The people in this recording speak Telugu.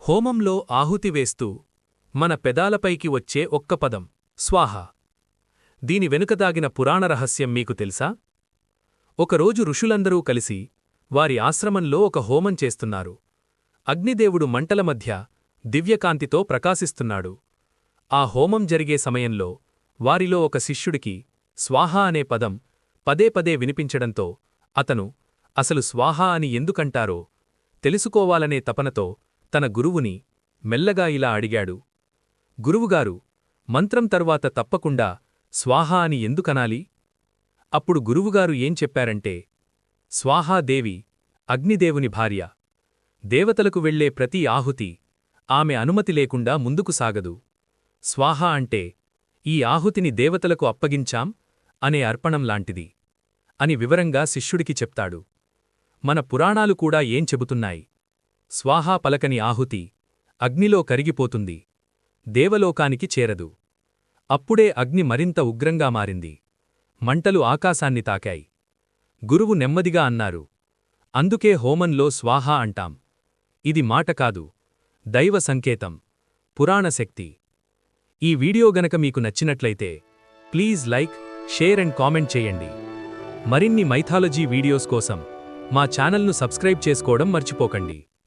హోమంలో ఆహుతి వేస్తూ మన పెదాలపైకి వచ్చే ఒక్క పదం స్వాహ. దీని వెనుక దాగిన పురాణ రహస్యం మీకు తెలుసా? ఒకరోజు ఋషులందరూ కలిసి వారి ఆశ్రమంలో ఒక హోమం చేస్తున్నారు. అగ్నిదేవుడు మంటల మధ్య దివ్యకాంతితో ప్రకాశిస్తున్నాడు. ఆ హోమం జరిగే సమయంలో వారిలో ఒక శిష్యుడికి స్వాహ అనే పదం పదే పదే వినిపించడంతో అతను అసలు స్వాహ అని ఎందుకంటారో తెలుసుకోవాలనే తపనతో తన గురువుని మెల్లగా ఇలా అడిగాడు. గురువుగారు, మంత్రం తరువాత తప్పకుండా స్వాహా అని ఎందుకనాలి? అప్పుడు గురువుగారు ఏం చెప్పారంటే, స్వాహాదేవి అగ్నిదేవుని భార్య. దేవతలకు వెళ్లే ప్రతి ఆహుతి ఆమె అనుమతి లేకుండా ముందుకు సాగదు. స్వాహ అంటే ఈ ఆహుతిని దేవతలకు అప్పగించాం అనే అర్పణం లాంటిది అని వివరంగా శిష్యుడికి చెప్తాడు. మన పురాణాలు కూడా ఏం చెబుతున్నాయి? స్వాహా పలకని ఆహుతి అగ్నిలో కరిగిపోతుంది, దేవలోకానికి చేరదు. అప్పుడే అగ్ని మరింత ఉగ్రంగా మారింది. మంటలు ఆకాశాన్ని తాకాయి. గురువు నెమ్మదిగా అన్నారు, అందుకే హోమంలో స్వాహా అంటాం. ఇది మాట కాదు, దైవ సంకేతం, పురాణ శక్తి. ఈ వీడియో గనక మీకు నచ్చినట్లయితే please like, share and comment చేయండి. మరిన్ని మైథాలజీ వీడియోస్ కోసం మా ఛానల్ను సబ్స్క్రైబ్ చేసుకోవడం మర్చిపోకండి.